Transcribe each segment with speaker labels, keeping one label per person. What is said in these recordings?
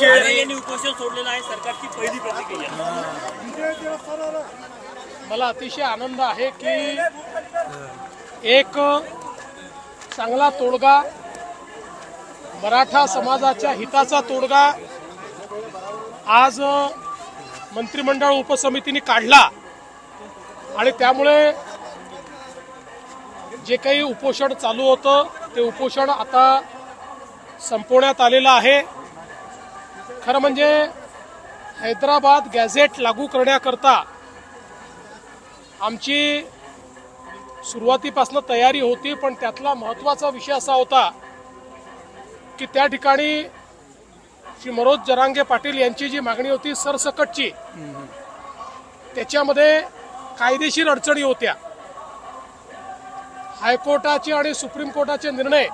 Speaker 1: यांनी उपोषण सोडलेलं आहे, सरकारची पहिली प्रतिक्रिया.
Speaker 2: मला अतिशय आनंद आहे की एक चांगला तोडगा, मराठा समाजाच्या हिताचा तोडगा आज मंत्रिमंडळ उपसमितीने काढला आणि त्यामुळे जे काही उपोषण चालू होतं ते उपोषण आता संपवण्यात आलेलं आहे. खरं म्हणजे हैदराबाद गॅझेट लागू करण्याकरता आमची सुरुवातीपासून तयारी होती, पण त्यातला महत्त्वाचा विषय असा होता की त्या ठिकाणी श्री मनोज जरांगे पाटील यांची जी मागणी होती सरसकटची, त्याच्यामध्ये कायदेशीर अडचणी होत्या. हायकोर्टाचे आणि सुप्रीम कोर्टाचे निर्णय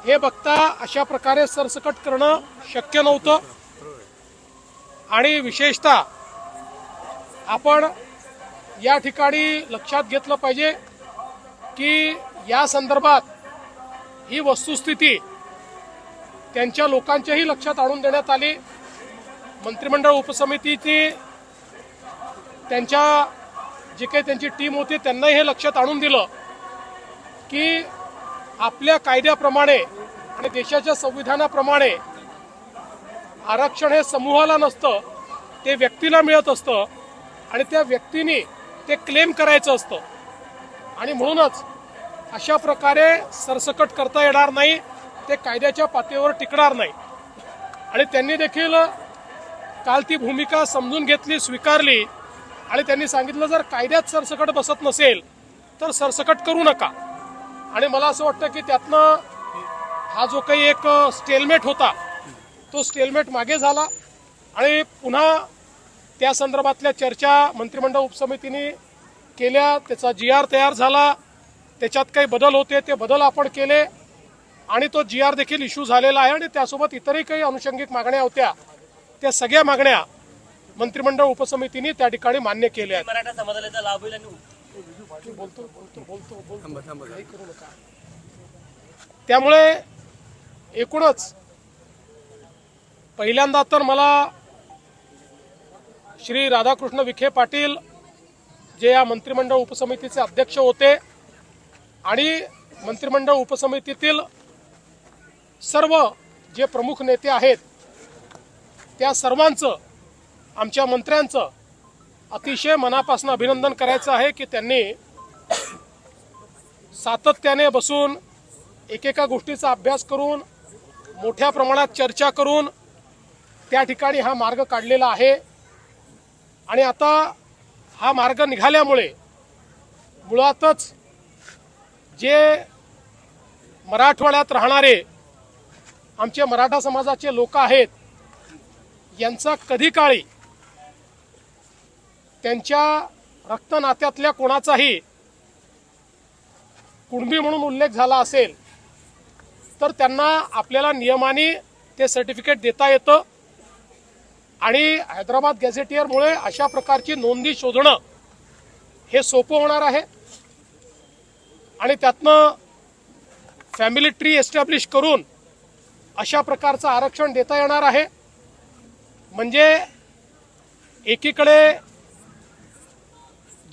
Speaker 2: हे बघता अशा प्रकारे सरसकट करणं शक्य नव्हतं. आणि विशेषतः आपण या ठिकाणी लक्षात घेतलं पाहिजे की या संदर्भात ही वस्तुस्थिती त्यांच्या लोकांच्याही लक्षात आणून देण्यात आली. मंत्रिमंडळ उपसमितीची त्यांच्या जे काही त्यांची टीम होती त्यांनाही हे लक्षात आणून दिलं की आपल्या कायद्याप्रमाणे आणि देशाच्या संविधानाप्रमाणे आरक्षण हे समूहाला नसतं, ते व्यक्तीला मिळत असतं आणि त्या व्यक्तीने ते क्लेम करायचं असतं. आणि म्हणूनच अशा प्रकारे सरसकट करता येणार नाही, ते कायद्याच्या पातळीवर टिकणार नाही. आणि त्यांनी देखील काल ती भूमिका समजून घेतली, स्वीकारली आणि त्यांनी सांगितलं जर कायद्यात सरसकट बसत नसेल तर सरसकट करू नका. आणि मला असं वाटतं की त्यातनं हा जो काही एक स्टेलमेट होता तो स्टेलमेट मागे झाला आणि पुन्हा त्या संदर्भातल्या चर्चा मंत्रिमंडळ उपसमितीने केल्या, त्याचा GR तयार झाला, त्याच्यात काही बदल होते ते बदल आपण केले आणि तो GR देखील इश्यू झालेला आहे. आणि त्यासोबत इतरही काही अनुषंगिक मागण्या होत्या, त्या सगळ्या मागण्या मंत्रिमंडळ उपसमितीने त्या ठिकाणी मान्य केल्या आहेत.
Speaker 1: मराठा समाजाला लाभ होईल आणि
Speaker 2: बोलतो करू नका. त्यामुळे एकूणच पहिल्यांदा तर मला श्री राधाकृष्ण विखे पाटील जे या मंत्रिमंडळ उपसमितीचे अध्यक्ष होते आणि मंत्रिमंडळ उपसमितीतील सर्व जे प्रमुख नेते आहेत त्या सर्वांचं, आमच्या मंत्र्यांचं अतिशय मनापासून अभिनंदन करायचं आहे की त्यांनी सातत्याने बसून एकेका गोष्टीचा अभ्यास करून मोठ्या प्रमाणात चर्चा करून त्या ठिकाणी हा मार्ग काढलेला आहे. आणि आता हा मार्ग निघाल्यामुळे मुळातच जे मराठवाड्यात राहणारे आमचे मराठा समाजाचे लोक आहेत यांचा कधी काळी त्यांच्या रक्तनात्यातल्या कोणाचाही कुणबी म्हणून उल्लेख झाला असेल तर त्यांना आपल्याला नियमाने ते सर्टिफिकेट देता येतं. आणि हैदराबाद गॅझेटियरमुळे अशा प्रकारची नोंदी शोधणं हे सोपं होणार आहे आणि त्यातनं फॅमिली ट्री एस्टॅब्लिश करून अशा प्रकारचं आरक्षण देता येणार आहे. म्हणजे एकीकडे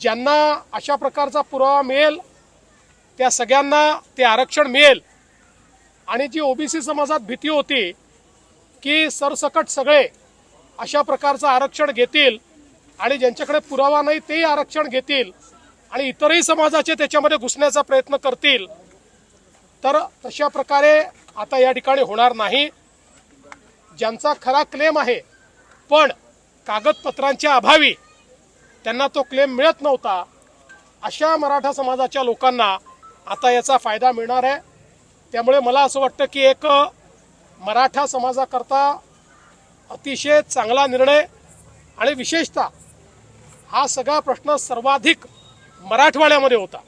Speaker 2: ज्यांना अशा प्रकारचा पुरावा मिळेल त्या सगळ्यांना ते आरक्षण मिळेल. आणि जी ओबीसी समाजात भीती होती की सरसकट सगळे अशा प्रकारचं आरक्षण घेतील आणि ज्यांच्याकडे पुरावा नाही तेही आरक्षण घेतील आणि इतरही समाजाचे त्याच्यामध्ये घुसण्याचा प्रयत्न करतील, तर तशा प्रकारे आता या ठिकाणी होणार नाही. ज्यांचा खरा क्लेम आहे पण कागदपत्रांच्या अभावी त्यांना तो क्लेम मिळत नव्हता, अशा मराठा समाजाच्या लोकांना आता याचा फायदा मिळणार आहे. त्यामुळे मला असं वाटतं की एक मराठा समाजाकरता अतिशय चांगला निर्णय आणि विशेषतः हा सगळा प्रश्न सर्वाधिक मराठवाड्यामध्ये होता,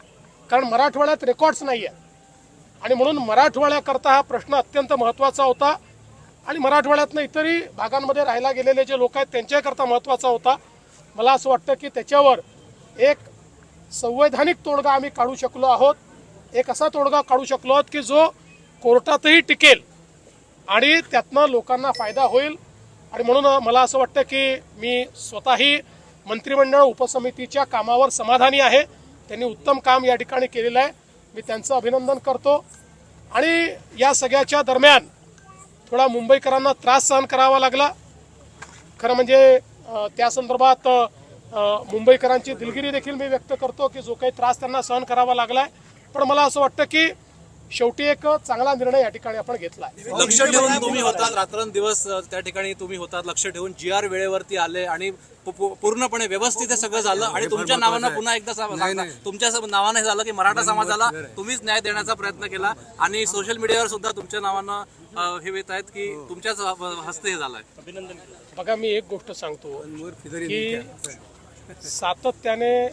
Speaker 2: कारण मराठवाड्यात रेकॉर्ड्स नाही आहेत आणि म्हणून मराठवाड्याकरता हा प्रश्न अत्यंत महत्त्वाचा होता आणि मराठवाड्यातनं इतरही भागांमध्ये राहायला गेलेले जे लोक आहेत त्यांच्याकरता महत्त्वाचा होता. मला असं वाटतं की त्याच्यावर एक संवैधानिक तोडगा आम्ही काढू शकलो आहोत, एक असा तोडगा काढू शकलो आहोत की जो कोर्टातही टिकेल आणि त्यातनं लोकांना फायदा होईल. आणि म्हणून मला असं वाटतं की मी स्वतःही मंत्रिमंडळ उपसमितीच्या कामावर समाधानी आहे. त्यांनी उत्तम काम या ठिकाणी केलेलं आहे. मी त्यांचं अभिनंदन करतो. आणि या सगळ्याच्या दरम्यान थोडा मुंबईकरांना त्रास सहन करावा लागला. खरं म्हणजे त्या संदर्भात मुंबईकरांची दिलगिरी देखील मी व्यक्त करतो की जो काही त्रास त्यांना सहन करावा लागलाय. पण मला असं वाटतं की शेवटी एक चांगला निर्णय या ठिकाणी आपण घेतला.
Speaker 3: लक्ष ठेवून तुम्ही होतात, रात्रंदिवस त्या ठिकाणी तुम्ही होतात, लक्ष ठेवून GR वेळेवरती आले आणि पूर्णपणे व्यवस्थित हे सगळं झालं. आणि तुमच्या नावानं पुन्हा एकदा सांगता, तुमच्या नावानं हे झालं की मराठा समाजाला तुम्हीच न्याय देण्याचा प्रयत्न केला आणि सोशल मीडियावर सुद्धा तुमच्या नावानं हे येत आहेत की तुमच्याच हस्ते हे झालंय.
Speaker 1: अभिनंदन.
Speaker 2: बघा, मी एक गोष्ट सांगतो की सातत्याने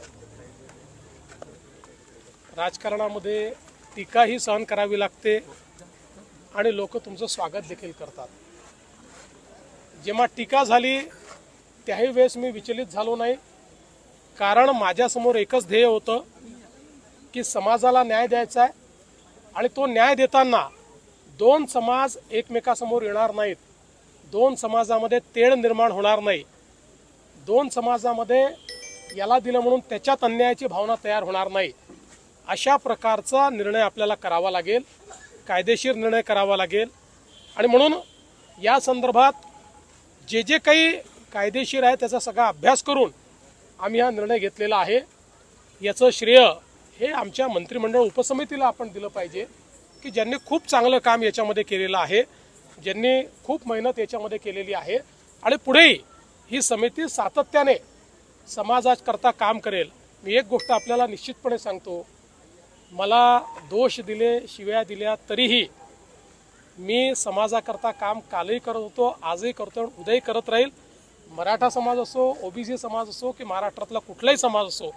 Speaker 2: राजकारणामध्ये टीकाही सहन करावी लागते आणि लोक तुमचं स्वागत देखील करतात. जेव्हा टीका झाली त्याही वेळेस मी विचलित झालो नाही, कारण माझ्यासमोर एकच ध्येय होतं की समाजाला न्याय द्यायचा आहे. आणि तो न्याय देताना दोन समाज एकमेकासमोर येणार नाहीत, दोन समाजामध्ये तेढ निर्माण होणार नाही, दोन समाजामध्ये याला दिलं म्हणून त्याच्यात अन्यायाची भावना तयार होणार नाही. अशा प्रकारचा निर्णय आपल्याला करावा लागेल, कायदेशीर निर्णय करावा लागेल. आणि म्हणून या संदर्भात जे जे काही कायदेशीर आहे त्याचा सगळा अभ्यास करून आम्ही हा निर्णय घेतलेला आहे. याचं श्रेय हे आमच्या मंत्रिमंडळ उपसमितीला आपण दिलं पाहिजे की ज्यांनी खूप चांगलं काम याच्यामध्ये केलेलं आहे, ज्यांनी खूप मेहनत याच्यामध्ये केलेली आहे. आणि पुढेही ही समिती सातत्याने समाजाकरता काम करेल. मी एक गोष्ट आपल्याला निश्चितपणे सांगतो, मला दोष दिले, शिव्या दिल्या, तरीही मी समाजाकरता काम कालही करत होतो, आजही करतो, उद्याही करत राहील. मराठा समाज असो, OBC समाज असो की महाराष्ट्रातला कुठलाही समाज असो,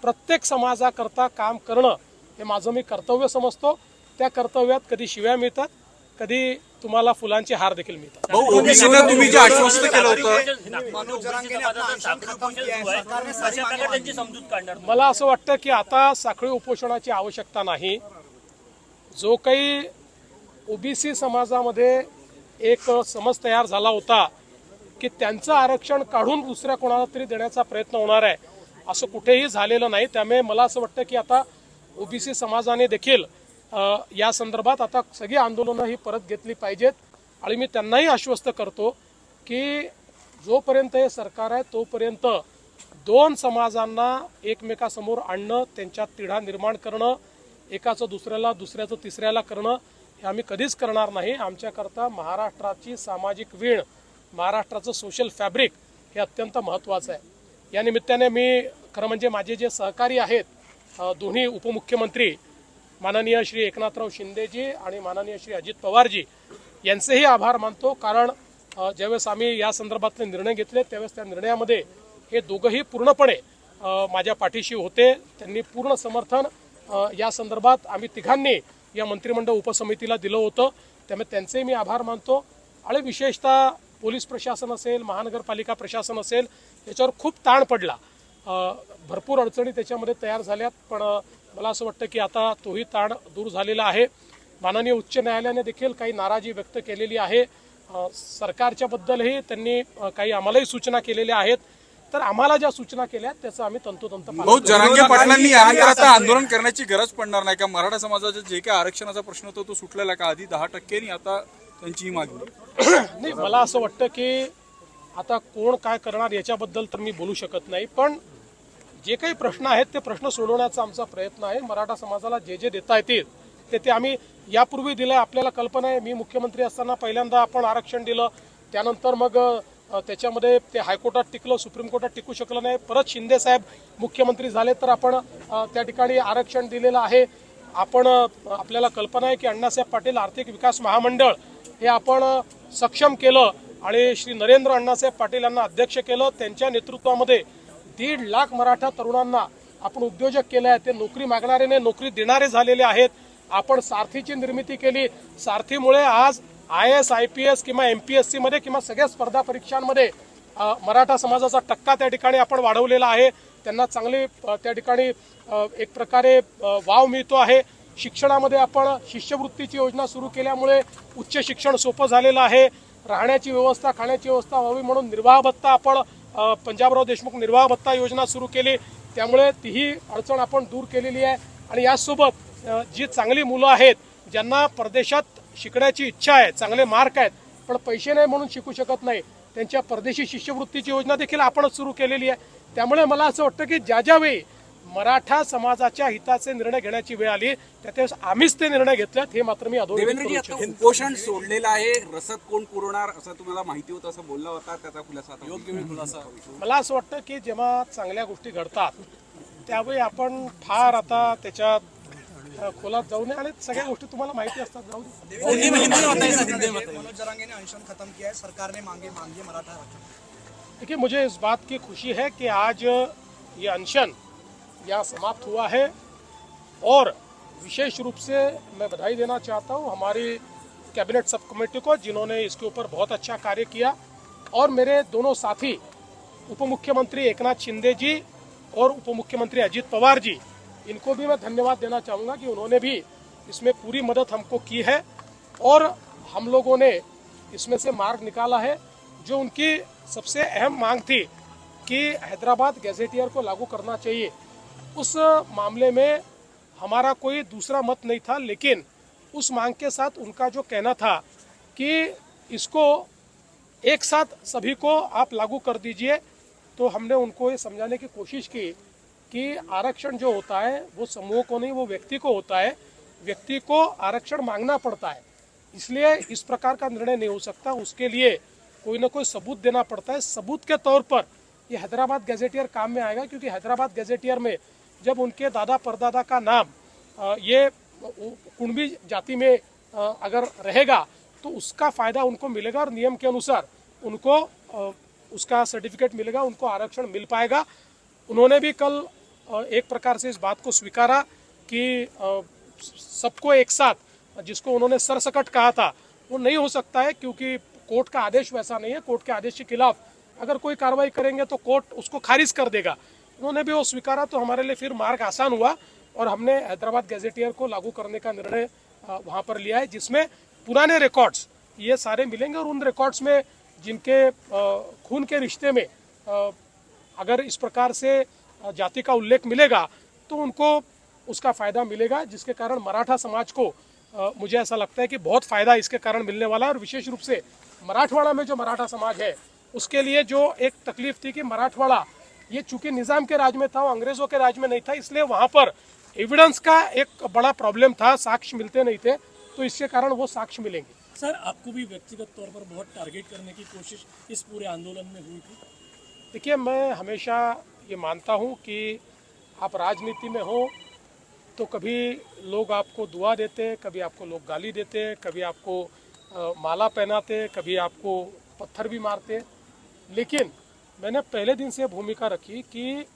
Speaker 2: प्रत्येक समाजाकरता काम करणं हे माझं मी कर्तव्य समजतो. त्या कर्तव्यात कधी शिव्या मिळतात, कधी तुम्हाला फुलांचे हार देखील मिळतात.
Speaker 3: तुम्ही जे आश्वस्त केलं होतं,
Speaker 1: समजूत काढणार.
Speaker 2: मला असं वाटतं की आता साखळी उपोषणाची आवश्यकता नाही. जो काही OBC समाजामध्ये एक समज तयार झाला होता की त्यांचं आरक्षण काढून दुसऱ्या कोणाला तरी देण्याचा प्रयत्न होणार आहे, असं कुठेही झालेलं नाही. त्यामुळे मला असं वाटतं की आता OBC समाजाने देखील या संदर्भात आता सगळी आंदोलनं ही परत घेतली पाहिजेत. आणि मी त्यांनाही आश्वस्त करतो की जोपर्यंत हे सरकार आहे तोपर्यंत दोन समाजांना एकमेकासमोर आणणं, त्यांच्यात तिढा निर्माण करणं, एकाचं दुसऱ्याला, दुसऱ्याचं तिसऱ्याला करणं हे आम्ही कधीच करणार नाही. आमच्याकरता महाराष्ट्राची सामाजिक वीण, महाराष्ट्राचं सोशल फॅब्रिक हे अत्यंत महत्त्वाचं आहे. या निमित्ताने मी खरं म्हणजे माझे जे सहकारी आहेत दोन्ही उपमुख्यमंत्री माननीय श्री एकनाथराव शिंदेजी आणि माननीय श्री अजित पवारजी यांचेही आभार मानतो. कारण ज्यावेळेस आम्ही या संदर्भातले निर्णय घेतले त्यावेळेस त्या निर्णयामध्ये हे दोघंही पूर्णपणे माझ्या पाठीशी होते. त्यांनी पूर्ण समर्थन या संदर्भात आम्ही तिघांनी या मंत्रिमंडळ उपसमितीला दिलं होतं. त्यामुळे त्यांचे मी आभार मानतो. आणि विशेषतः पोलीस प्रशासन असेल, महानगरपालिका प्रशासन असेल, याच्यावर खूप ताण पडला, भरपूर अडचणी त्याच्यामध्ये तयार झाल्यात. पण मला असं वाटतं की आता तोही ताण दूर झालेला आहे. माननीय उच्च न्यायालयाने देखील काही नाराजी व्यक्त केलेली आहे. सरकारच्या बद्दलही त्यांनी काही आम्हालाही सूचना केलेल्या आहेत. तर आम्हाला ज्या सूचना केल्या त्याचं आम्ही तंतोतंत
Speaker 4: बहुत जरांगे पाटलांनी यानंतर आता आंदोलन करण्याची गरज पडणार नाही का? मराठा समाजाचा जे काही आरक्षणाचा प्रश्न होता तो सुटलेला का? आधी 10% आता त्यांची ही मागणी
Speaker 2: नाही. मला असं वाटतं की आता कोण काय करणार याच्याबद्दल तर मी बोलू शकत नाही. पण जे काही प्रश्न आहेत ते प्रश्न सोडवण्याचा आमचा प्रयत्न आहे. मराठा समाजाला जे जे देता येतील ते आम्ही यापूर्वी दिलं. आपल्याला कल्पना आहे, मी मुख्यमंत्री असताना पहिल्यांदा आपण आरक्षण दिलं, त्यानंतर मग त्याच्यामध्ये ते हायकोर्टात टिकलं, सुप्रीम कोर्टात टिकू शकलं नाही. परत शिंदे साहेब मुख्यमंत्री झाले तर आपण त्या ठिकाणी आरक्षण दिलेलं आहे. आपण आपल्याला कल्पना आहे की अण्णासाहेब पाटील आर्थिक विकास महामंडळ हे आपण सक्षम केलं आणि श्री नरेंद्र अण्णासाहेब पाटील यांना अध्यक्ष केलं. त्यांच्या नेतृत्वामध्ये 1.5 लाख मराठा तरुणांना आपण उद्योजक केले आहेत. ते नोकरी मागणारे नाही, नोकरी देणारे झालेले आहेत. आपण सारथीची निर्मिती केली. सारथीमुळे आज IAS, IPS किंवा MPSC मध्ये किंवा सगळ्या स्पर्धा परीक्षांमध्ये मराठा समाजाचा टक्का त्या ठिकाणी आपण वाढवलेला आहे. त्यांना चांगली त्या ठिकाणी एक प्रकारे वाव मिळतो आहे. शिक्षणामध्ये आपण शिष्यवृत्तीची योजना सुरू केल्यामुळे उच्च शिक्षण सोपं झालेलं आहे. राहण्याची व्यवस्था, खाण्याची व्यवस्था व्हावी म्हणून निर्वाह भत्ता आपण पंजाबराव देशमुख निर्वाह भत्ता योजना सुरू केली, त्यामुळे तीही अडचण आपण दूर केलेली आहे. आणि यासोबत जी चांगली मुलं आहेत, ज्यांना परदेशात शिकण्याची इच्छा आहे, चांगले मार्क आहेत, पण पैसे नाही म्हणून शिकू शकत नाही, त्यांच्या परदेशी शिष्यवृत्तीची योजना देखील आपणच सुरू केलेली आहे. त्यामुळे मला असं वाटतं की ज्यावेळी मराठा समाजाच्या हिताचे निर्णय घेण्याची वेळ आली त्यावेळेस आम्हीच ते निर्णय घेतलेत, हे मात्र मी अधोरेखित करू इच्छितो.
Speaker 5: कुपोषण सोडलेलं आहे, रसद कोण पुरवणार असं तुम्हाला माहिती होतं, असं बोलला होता, त्याचा खुलासा आता
Speaker 3: योग्य खुलासा.
Speaker 2: मला असं वाटतं की जेव्हा चांगल्या गोष्टी घडतात त्यावेळी आपण फार आता त्याच्यात खोलात जाऊ नये, आणि सगळ्या गोष्टी तुम्हाला माहिती असतात. जाऊ दे.
Speaker 6: मनोज जरांगे ने अनशन खत्म किया है, सरकार ने मांगे मराठा आरक्षण।
Speaker 2: देखिए, मुझे इस बात की खुशी है कि आज ये अनशन यहाँ समाप्त हुआ है, और विशेष रूप से मैं बधाई देना चाहता हूँ हमारी कैबिनेट सब कमेटी को, जिन्होंने इसके ऊपर बहुत अच्छा कार्य किया, और मेरे दोनों साथी उप मुख्यमंत्री एकनाथ शिंदे जी और उप मुख्यमंत्री अजित पवार जी, इनको भी मैं धन्यवाद देना चाहूँगा कि उन्होंने भी इसमें पूरी मदद हमको की है, और हम लोगों ने इसमें से मार्ग निकाला है। जो उनकी सबसे अहम मांग थी कि हैदराबाद गैजेटियर को लागू करना चाहिए, उस मामले में हमारा कोई दूसरा मत नहीं था, लेकिन उस मांग के साथ उनका जो कहना था कि इसको एक साथ सभी को आप लागू कर दीजिए, तो हमने उनको ये समझाने की कोशिश की कि आरक्षण जो होता है वो समूह को नहीं, वो व्यक्ति को होता है, व्यक्ति को आरक्षण मांगना पड़ता है, इसलिए इस प्रकार का निर्णय नहीं हो सकता, उसके लिए कोई ना कोई सबूत देना पड़ता है। सबूत के तौर पर ये हैदराबाद गैजेटियर काम में आएगा, क्योंकि हैदराबाद गैजेटियर में जब उनके दादा परदादा का नाम ये कुणबी जाति में अगर रहेगा तो उसका फायदा उनको मिलेगा, और नियम के अनुसार उनको उसका सर्टिफिकेट मिलेगा, उनको आरक्षण मिल पाएगा। उन्होंने भी कल एक प्रकार से इस बात को स्वीकारा कि सबको एक साथ, जिसको उन्होंने सरसकट कहा था, वो नहीं हो सकता है, क्योंकि कोर्ट का आदेश वैसा नहीं है। कोर्ट के आदेश के खिलाफ अगर कोई कार्रवाई करेंगे तो कोर्ट उसको खारिज कर देगा। उन्होंने भी वो स्वीकारा, तो हमारे लिए फिर मार्ग आसान हुआ, और हमने हैदराबाद गैजेटियर को लागू करने का निर्णय वहाँ पर लिया है, जिसमें पुराने रिकॉर्ड्स ये सारे मिलेंगे, और उन रिकॉर्ड्स में जिनके खून के रिश्ते में अगर इस प्रकार से जाति का उल्लेख मिलेगा तो उनको उसका फायदा मिलेगा, जिसके कारण मराठा समाज को मुझे ऐसा लगता है कि बहुत फायदा इसके कारण मिलने वाला है। और विशेष रूप से मराठवाड़ा में जो मराठा समाज है उसके लिए जो एक तकलीफ थी कि मराठवाड़ा ये चूंकि निजाम के राज में था, वो अंग्रेजों के राज में नहीं था, इसलिए वहाँ पर एविडेंस का एक बड़ा प्रॉब्लम था, साक्ष्य मिलते नहीं थे, तो इसके कारण वो साक्ष्य मिलेंगे।
Speaker 1: सर, आपको भी व्यक्तिगत तौर पर बहुत टारगेट करने की कोशिश इस पूरे आंदोलन में हुई थी?
Speaker 2: देखिए, मैं हमेशा ये मानता हूँ कि आप राजनीति में हो तो कभी लोग आपको दुआ देते, कभी आपको लोग गाली देते, कभी आपको माला पहनाते, कभी आपको पत्थर भी मारते, लेकिन मैंने पहले दिन से भूमिका रखी कि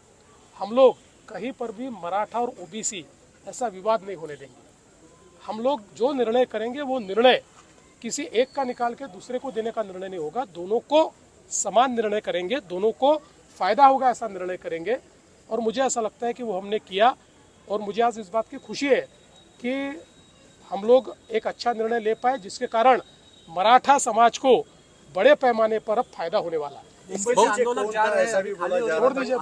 Speaker 2: हम लोग कहीं पर भी मराठा और ओबीसी ऐसा विवाद नहीं होने देंगे। हम लोग जो निर्णय करेंगे वो निर्णय किसी एक का निकाल के दूसरे को देने का निर्णय नहीं होगा, दोनों को समान निर्णय करेंगे, दोनों को फायदा होगा ऐसा निर्णय करेंगे। और मुझे ऐसा लगता है कि वो हमने किया, और मुझे आज इस बात की खुशी है कि हम लोग एक अच्छा निर्णय ले पाए, जिसके कारण मराठा समाज को बड़े पैमाने पर अब फायदा होने वाला है।
Speaker 3: आंदोलन जा रहे हैं,
Speaker 2: छोड़ दीजिए।